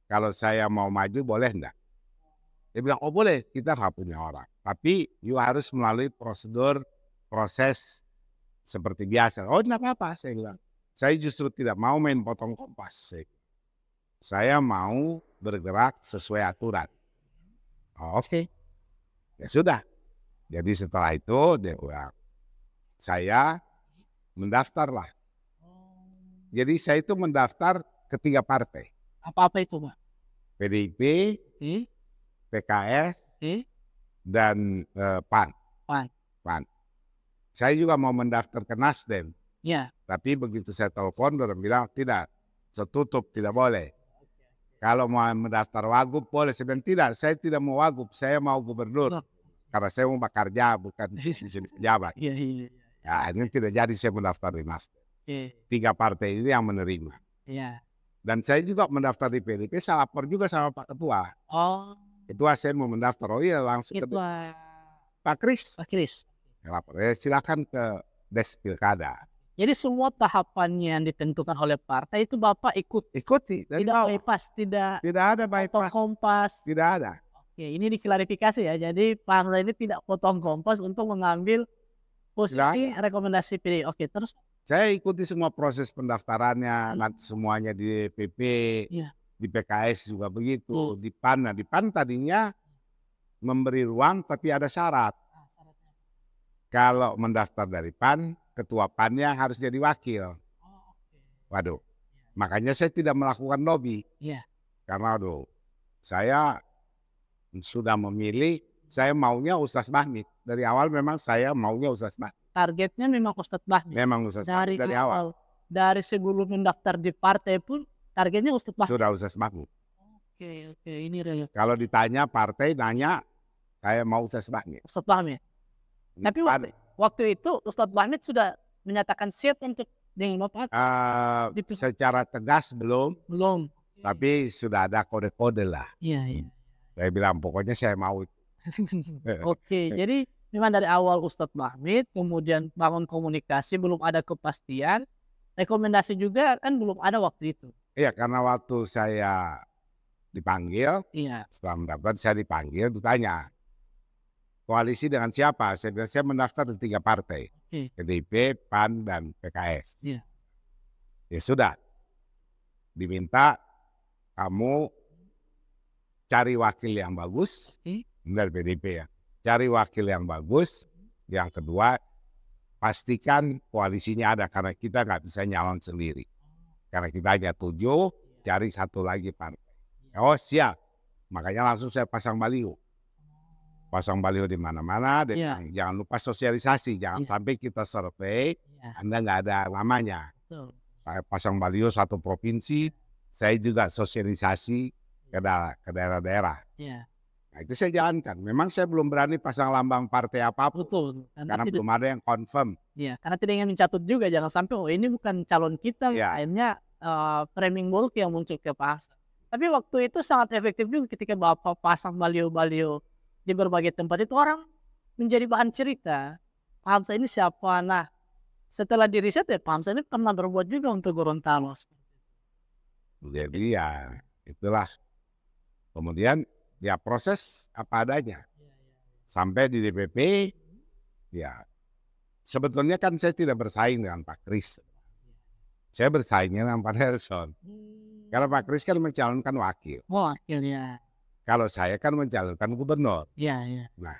kalau saya mau maju boleh enggak? Dia bilang, oh boleh, kita nggak punya orang. Tapi you harus melalui proses seperti biasa. Oh enggak apa-apa, saya bilang. Saya justru tidak mau main potong kompas. Saya mau bergerak sesuai aturan. Oh, oke. Ya sudah. Jadi setelah itu dia bilang, saya mendaftarlah. Jadi saya itu mendaftar ke 3 partai. Apa-apa itu, Pak? PDIP, Oke. PKS, Oke. dan PAN. PAN. Saya juga mau mendaftar ke Nasdem. Iya. Tapi begitu saya telepon, orang bilang tidak, tertutup, tidak boleh. Kalau mau mendaftar wagub boleh. Saya bilang tidak, saya tidak mau wagub, saya mau gubernur. Karena saya mau bekerja, bukan bisa pejabat. Iya, iya. Ya, akhirnya tidak jadi saya mendaftar di Nasdem. Oke. 3 partai ini yang menerima. Iya. Dan saya juga mendaftar di PDIP, saya lapor juga sama Pak Ketua. Oh, Ketua saya mau mendaftar, oh iya langsung ke itu Pak Kris. Pak Kris. Ya, lapor, silakan ke Des Pilkada. Jadi semua tahapan yang ditentukan oleh partai itu Bapak Ikuti. dari tidak bawah. bypass, tidak Tidak ada potong bypass. kompas. Tidak ada. Oke, ini diklarifikasi ya. Jadi partai ini tidak potong kompas untuk mengambil posisi rekomendasi PDI. Oke, terus Saya ikuti semua proses pendaftarannya, nanti semuanya di DPP, Iya. di PKS juga begitu, di PAN. Nah, di PAN tadinya memberi ruang tapi ada syarat. Kalau mendaftar dari PAN, ketua PAN-nya harus jadi wakil. Waduh, makanya saya tidak melakukan lobby. Iya. Karena saya sudah memilih, saya maunya Ustaz Bahmid. Dari awal memang saya maunya Ustaz Bahmid. Targetnya memang Ustadz Bahmid. Memang Ustaz Dari Bahmid dari awal. Dari sebelum mendaftar di partai pun targetnya Ustadz Bahmid. Sudah Ustaz Bahmid. Oke, ini real. Kalau ditanya partai, nanya saya mau Ustaz Bahmid. Ustadz Bahmid. Tapi waktu itu Ustadz Bahmid sudah menyatakan siap untuk dengan Bapak? Secara tegas belum, tapi sudah ada kode-kode lah. Iya. Saya bilang pokoknya saya mau. Oke, jadi memang dari awal Ustadz Bahmid, kemudian bangun komunikasi, belum ada kepastian, rekomendasi juga kan belum ada waktu itu. Iya, karena waktu saya dipanggil, Iya. setelah mendaftar saya dipanggil, ditanya, koalisi dengan siapa? Saya bilang saya mendaftar di 3 partai, PDIP, PAN, dan PKS. Iya. Ya sudah, diminta kamu cari wakil yang bagus, dari PDIP ya. Cari wakil yang bagus. Yang kedua, pastikan koalisinya ada karena kita nggak bisa nyalon sendiri. Karena kita hanya 7, cari 1 lagi partai. Oh siap, makanya langsung saya pasang baliho. Pasang baliho di mana-mana. Jangan lupa sosialisasi, jangan sampai kita survei, Anda nggak ada namanya. Saya pasang baliho 1 provinsi, saya juga sosialisasi ke daerah-daerah. Nah, itu saya jalankan. Memang saya belum berani pasang lambang partai apapun. Betul. Karena belum ada yang confirm. Iya, karena tidak ingin mencatut juga, jangan sampai ini bukan calon kita, akhirnya framing buruk yang muncul ke pasar. Tapi waktu itu sangat efektif juga ketika Bapak pasang baliho-baliho di berbagai tempat, itu orang menjadi bahan cerita. Pak Hamzah ini siapa? Nah, setelah di riset ya Pak Hamzah ini pernah berbuat juga untuk Gorontalo. Jadi ya itulah. Kemudian ya proses apa adanya. Sampai di DPP, ya sebetulnya kan saya tidak bersaing dengan Pak Kris. Saya bersaingnya dengan Pak Nelson. Karena Pak Kris kan mencalonkan wakil. Wakilnya. Kalau saya kan mencalonkan gubernur. Iya. Nah,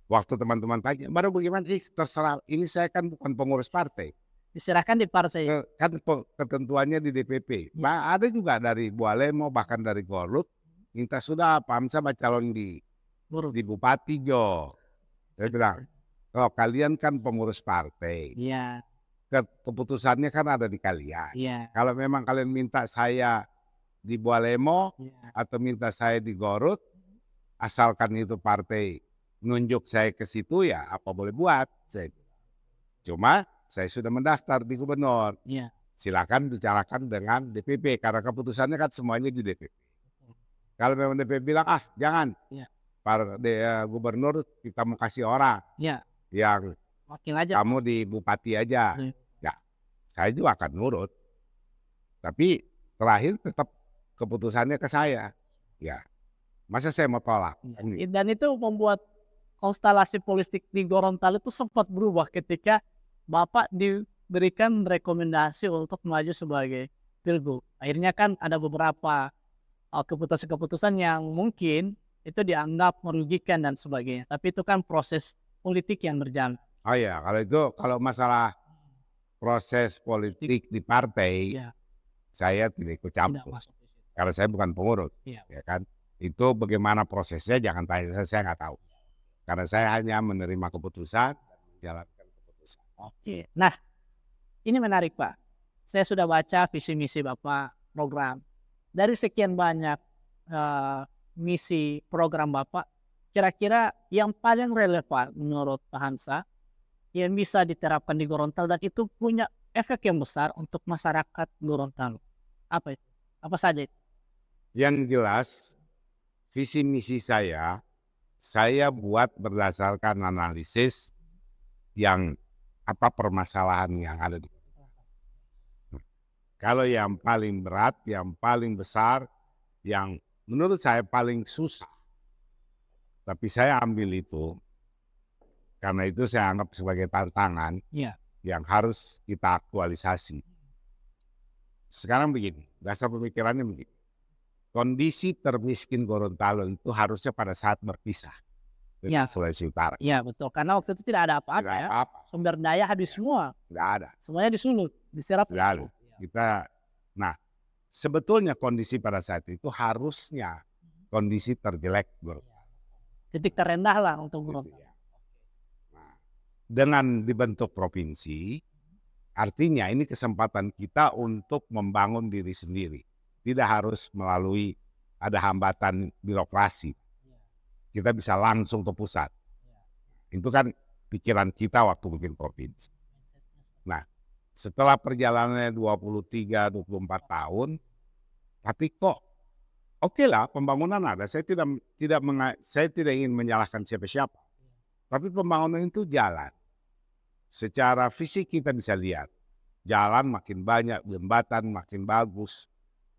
waktu teman-teman tanya, baru bagaimana? Terserah, ini saya kan bukan pengurus partai. Diserahkan di partai. Kan ketentuannya di DPP. Ada juga dari Bualemo, bahkan dari Gorut. Minta sudah Pak Hamzah calon di Bupati Jo. Saya bilang, oh kalian kan pengurus partai. Iya. Keputusannya kan ada di kalian. Iya. Kalau memang kalian minta saya di Bualemo atau minta saya di Gorut, asalkan itu partai nunjuk saya ke situ ya apa boleh buat. Cuma saya sudah mendaftar di gubernur. Iya. Silakan bicarakan dengan DPP karena keputusannya kan semuanya di DPP. Kalau memang DPR bilang, "Ah, jangan, Iya. gubernur kita mau kasih orang Iya, yang wakil aja. kamu di bupati aja." Iya. Ya, saya juga akan nurut. Tapi terakhir tetap keputusannya ke saya. Ya, masa saya mau tolak? Kan gitu. Dan itu membuat konstelasi politik di Gorontalo itu sempat berubah ketika Bapak diberikan rekomendasi untuk maju sebagai pilgub. Akhirnya kan ada beberapa keputusan-keputusan yang mungkin itu dianggap merugikan dan sebagainya. Tapi itu kan proses politik yang berjalan. Oh ya, kalau masalah proses politik di partai, Iya. saya tidak ikut Tidak campur. masuk di situ. Karena saya bukan pengurus, Iya. ya kan. Itu bagaimana prosesnya jangan tanya saya nggak tahu. Karena saya hanya menerima keputusan dan menjalankan keputusan. Oke. Nah, ini menarik Pak. Saya sudah baca visi misi Bapak, program. Dari sekian banyak misi program Bapak, kira-kira yang paling relevan menurut Pak Hansa yang bisa diterapkan di Gorontalo dan itu punya efek yang besar untuk masyarakat Gorontalo. Apa itu? Apa saja itu? Yang jelas, visi misi saya buat berdasarkan analisis yang apa permasalahan yang ada di kalau yang paling berat, yang paling besar, yang menurut saya paling susah, tapi saya ambil itu, karena itu saya anggap sebagai tantangan Iya. yang harus kita aktualisasi. Sekarang begini, dasar pemikirannya begini. Kondisi termiskin Gorontalo itu harusnya pada saat berpisah Ya. dengan Sulawesi Utara. Iya betul, karena waktu itu tidak ada apa-apa Tidak ya. apa-apa, Sumber daya habis semua, tidak ada. semuanya disulut, diserap. Tidak ada. Nah, sebetulnya kondisi pada saat itu harusnya kondisi terjelek Gorontalo. Titik terendah lah untuk Gitu Gorontalo. ya. Nah, dengan dibentuk provinsi, artinya ini kesempatan kita untuk membangun diri sendiri. Tidak harus melalui ada hambatan birokrasi. Kita bisa langsung ke pusat. Itu kan pikiran kita waktu bikin provinsi. Nah, setelah perjalanannya 23-24 tahun, tapi kok oke lah pembangunan ada. Saya tidak ingin menyalahkan siapa-siapa. Tapi pembangunan itu jalan. Secara fisik kita bisa lihat. Jalan makin banyak, jembatan makin bagus.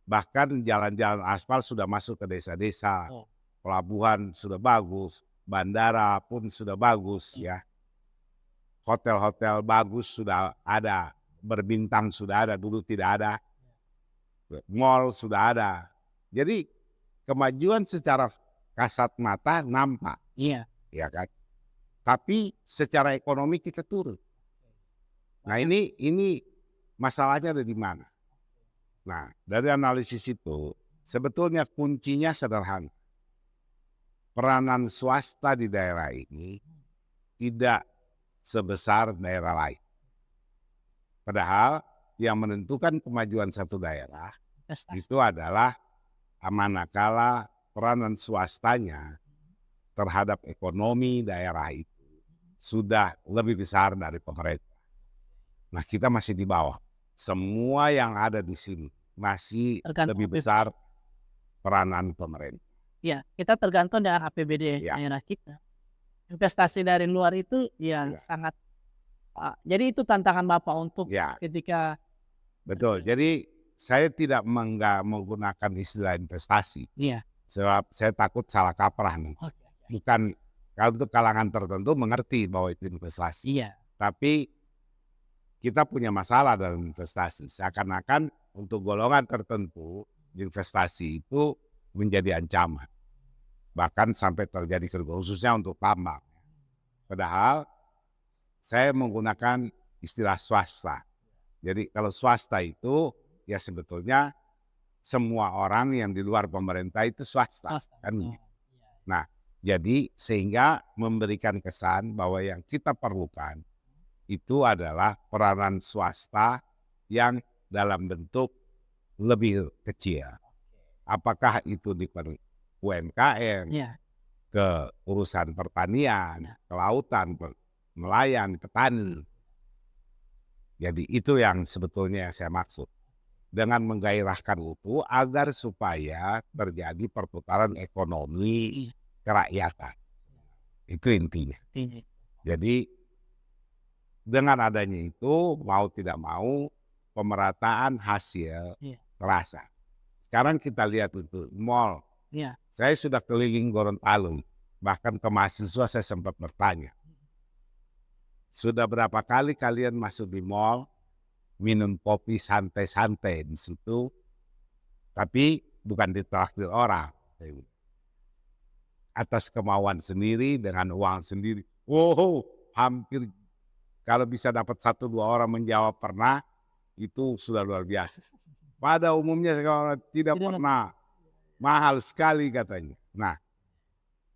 Bahkan jalan-jalan aspal sudah masuk ke desa-desa. Pelabuhan sudah bagus. Bandara pun sudah bagus ya. Hotel-hotel bagus sudah ada. Berbintang sudah ada, dulu tidak ada. Mall sudah ada. Jadi kemajuan secara kasat mata nampak. Iya. Ya kan? Tapi secara ekonomi kita turun. Nah ini masalahnya ada di mana? Nah dari analisis itu sebetulnya kuncinya sederhana. Peranan swasta di daerah ini tidak sebesar daerah lain. Padahal yang menentukan kemajuan satu daerah Investasi. itu adalah manakala peranan swastanya terhadap ekonomi daerah itu sudah lebih besar dari pemerintah. Nah kita masih di bawah. Semua yang ada di sini masih Tergantung lebih besar peranan pemerintah. Ya, kita tergantung dengan APBD Ya. daerah kita. Investasi dari luar itu yang Ya. sangat jadi itu tantangan Bapak untuk Ya, ketika betul. Jadi saya tidak menggunakan istilah investasi. iya. Sebab saya takut salah kaprah nih. Oke. Bukan kalau untuk kalangan tertentu mengerti bahwa itu investasi. Iya. Tapi kita punya masalah dalam investasi. Seakan-akan untuk golongan tertentu investasi itu menjadi ancaman. Bahkan sampai terjadi kerugian khususnya untuk tambang. Padahal saya menggunakan istilah swasta. Jadi kalau swasta itu ya sebetulnya semua orang yang di luar pemerintah itu swasta. Swasta. Kan Oh, gitu. Nah, jadi sehingga memberikan kesan bahwa yang kita perlukan itu adalah peranan swasta yang dalam bentuk lebih kecil. Apakah itu di UMKM, iya. ke urusan pertanian, kelautan, nelayan, petani. Jadi itu yang sebetulnya yang saya maksud. dengan menggairahkan itu agar supaya terjadi perputaran ekonomi kerakyatan. Itu intinya. Jadi dengan adanya itu mau tidak mau pemerataan hasil terasa. Sekarang kita lihat itu mall. Iya. Saya sudah keliling Gorontalo, bahkan ke mahasiswa saya sempat bertanya. Sudah berapa kali kalian masuk di mall, minum kopi santai-santai di situ, tapi bukan ditraktir orang. Atas kemauan sendiri, dengan uang sendiri. Wow, hampir kalau bisa dapat 1-2 orang menjawab pernah, itu sudah luar biasa. Pada umumnya kalau tidak pernah, mahal sekali katanya. Nah,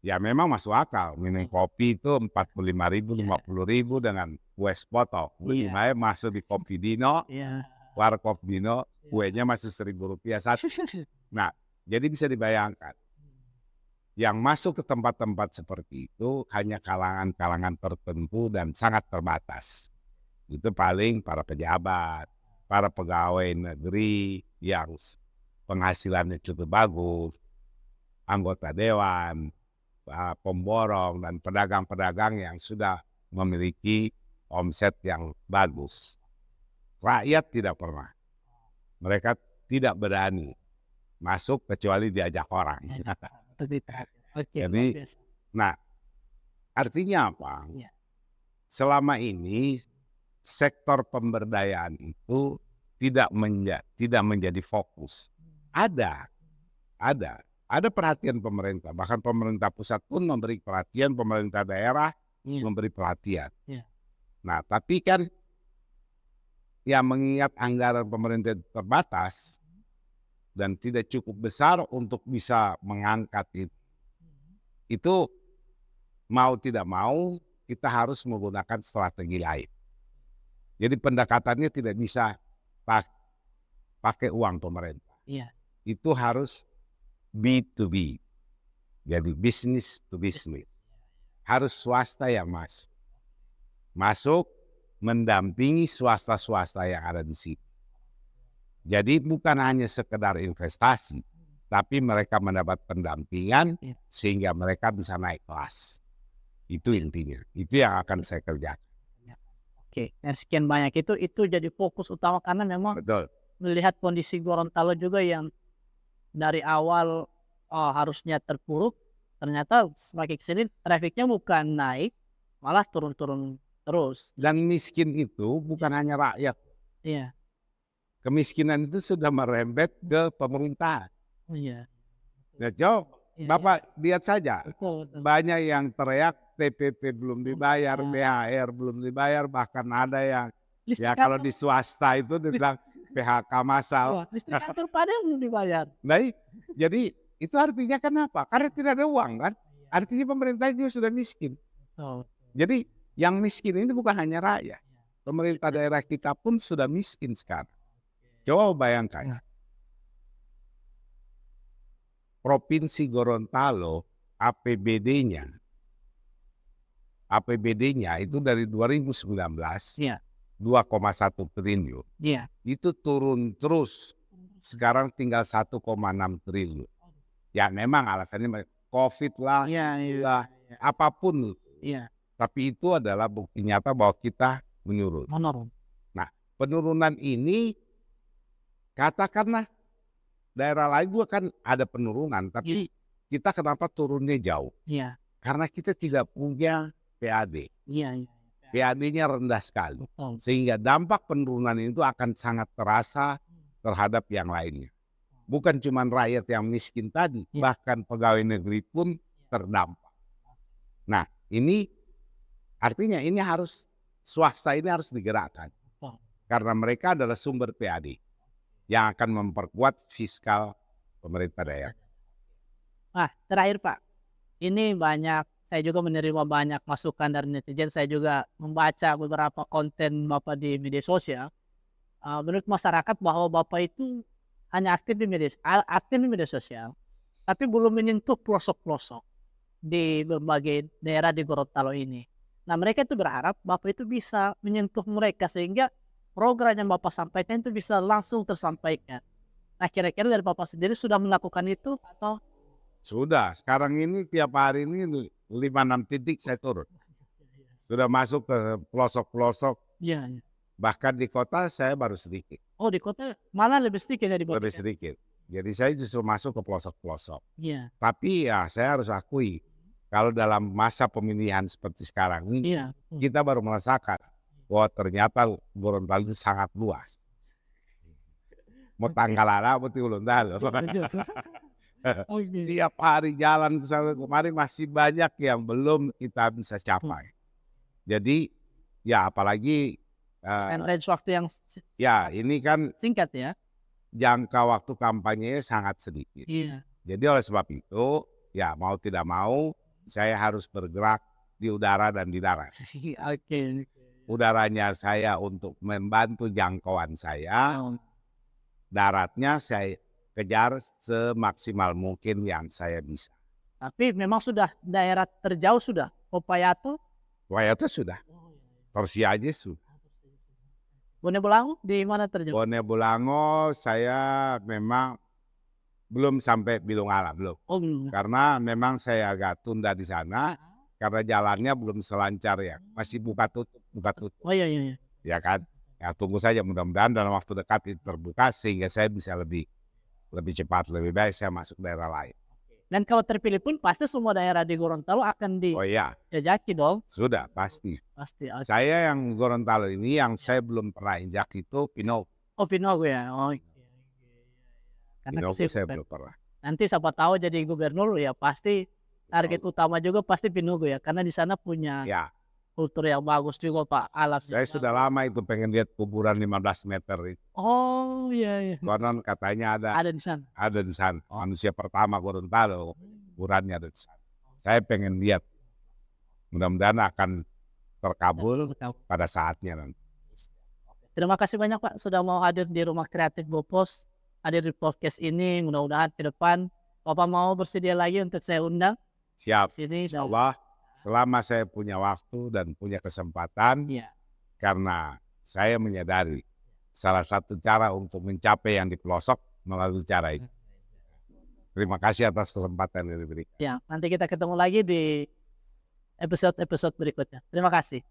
ya memang masuk akal. Minum kopi itu 45.000, 50.000 dengan kue spotong. Saya masuk di Kopi Dino, Warkop Dino, kuenya masih Rp1.000 satu. Nah, jadi bisa dibayangkan. Yang masuk ke tempat-tempat seperti itu hanya kalangan-kalangan tertentu dan sangat terbatas. Itu paling para pejabat, para pegawai negeri yang penghasilannya cukup bagus, anggota dewan, pemborong, dan pedagang-pedagang yang sudah memiliki omset yang bagus. Rakyat tidak pernah. Mereka tidak berani masuk kecuali diajak orang. Jadi, nah, artinya apa? Selama ini sektor pemberdayaan itu tidak menjadi fokus. Ada perhatian pemerintah, bahkan pemerintah pusat pun memberi perhatian, pemerintah daerah memberi perhatian. Nah, tapi kan ya mengingat anggaran pemerintah terbatas dan tidak cukup besar untuk bisa mengangkat itu mau tidak mau kita harus menggunakan strategi lain. Jadi pendekatannya tidak bisa pakai uang pemerintah. Itu harus B2B. Jadi business to business. Harus swasta yang masuk. Masuk mendampingi swasta-swasta yang ada di sini. Jadi bukan hanya sekedar investasi, tapi mereka mendapat pendampingan sehingga mereka bisa naik kelas. Itu intinya. Itu yang akan saya kerjakan. Oke, dan sekian banyak itu jadi fokus utama karena memang melihat kondisi Gorontalo juga yang dari awal harusnya terpuruk, ternyata semakin kesini trafiknya bukan naik, malah turun-turun terus. Dan miskin itu bukan hanya rakyat. Kemiskinan itu sudah merembet ke pemerintahan. Nah, coba Bapak lihat saja, banyak yang teriak TPP belum dibayar, THR belum dibayar, bahkan ada yang kalau di swasta itu dibilang PHK massal. Listrik kantor Padang belum dibayar. Nah, jadi itu artinya kenapa? Karena tidak ada uang kan? Artinya pemerintah juga sudah miskin. Jadi yang miskin ini bukan hanya rakyat. Pemerintah daerah kita pun sudah miskin sekarang. Coba bayangkan. Provinsi Gorontalo APBD-nya itu dari 2019 2,1 triliun. Itu turun terus. Sekarang tinggal 1,6 triliun. Ya memang alasannya COVID lah, apapun. Tapi itu adalah bukti nyata bahwa kita menurun. Nah, penurunan ini katakanlah daerah lain juga kan ada penurunan, tapi kita kenapa turunnya jauh? Karena kita tidak punya PAD. PAD-nya rendah sekali. Sehingga dampak penurunan itu akan sangat terasa terhadap yang lainnya. Bukan cuma rakyat yang miskin tadi, bahkan pegawai negeri pun terdampak. Nah, ini artinya ini swasta ini harus digerakkan. Karena mereka adalah sumber PAD yang akan memperkuat fiskal pemerintah daerah. Nah, terakhir Pak, ini saya juga menerima banyak masukan dari netizen, saya juga membaca beberapa konten Bapak di media sosial. Menurut masyarakat bahwa Bapak itu hanya aktif di media sosial, tapi belum menyentuh pelosok-pelosok di berbagai daerah di Gorontalo ini. Nah, mereka itu berharap Bapak itu bisa menyentuh mereka sehingga program yang Bapak sampaikan itu bisa langsung tersampaikan. Nah, kira-kira dari Bapak sendiri sudah melakukan itu atau? Sudah, sekarang ini tiap hari ini 5-6 titik saya turun. Sudah masuk ke pelosok-pelosok, Iya, iya. bahkan di kota saya baru sedikit, Oh, di kota malah lebih sedikit dari Bapak. lebih sedikit. Jadi saya justru masuk ke pelosok-pelosok. Iya, Tapi ya saya harus akui, kalau dalam masa pemilihan seperti sekarang ini, iya. kita baru merasakan bahwa ternyata Gorontalo itu sangat luas. Mau tanggal ada, mau Gorontalo. Oke. Tiap hari jalan ke sana kemari masih banyak yang belum kita bisa capai. Jadi ya apalagi Dan range waktu yang ya ini kan singkat ya. jangka waktu kampanyenya sangat sedikit. Iya. Jadi oleh sebab itu ya mau tidak mau saya harus bergerak di udara dan di darat. Oke. Udaranya saya untuk membantu jangkauan saya, Oh, daratnya saya kejar semaksimal mungkin yang saya bisa. tapi memang sudah daerah terjauh sudah. Popayato, Wah itu sudah, Torsi aja sudah. Bone Bolango di mana terjauh? Bone Bolango saya memang belum sampai Bilung Ala, belum. Oh, belum. Karena memang saya agak tunda di sana, karena jalannya belum selancar ya. Masih buka tutup. Oh iya, iya, iya. Ya kan? Ya tunggu saja mudah-mudahan dalam waktu dekat itu terbuka sehingga saya bisa lebih cepat, lebih baik saya masuk daerah lain. Dan kalau terpilih pun pasti semua daerah di Gorontalo akan Oh iya, dijajaki dong. sudah pasti. Pasti. Oke. Saya yang Gorontalo ini yang saya belum pernah injak itu Pinogo. Oh, Pinogo ya. Oh, iya. Karena Pinogo saya kesibukan. belum pernah. Nanti siapa tahu jadi gubernur ya pasti target utama juga pasti Pinogo ya. Karena di sana punya Ya, kultur yang bagus juga Pak. Alamnya saya sudah lama itu pengen lihat kuburan 15 meter itu. Oh iya, iya. Konon katanya Ada di sana. ada di sana. Manusia pertama Gorontalo, kuburannya ada di sana. Saya pengen lihat. Mudah-mudahan akan terkabul pada saatnya nanti. Terima kasih banyak Pak sudah mau hadir di Rumah Kreatif Bopos, hadir di podcast ini. Mudah-mudahan ke depan Bapak mau bersedia lagi untuk saya undang Siap. di sini. Insya Allah selama saya punya waktu dan punya kesempatan, Iya. karena saya menyadari salah satu cara untuk mencapai yang di pelosok melalui cara ini. Terima kasih atas kesempatan yang diberikan. Ya, nanti kita ketemu lagi di episode-episode berikutnya. Terima kasih.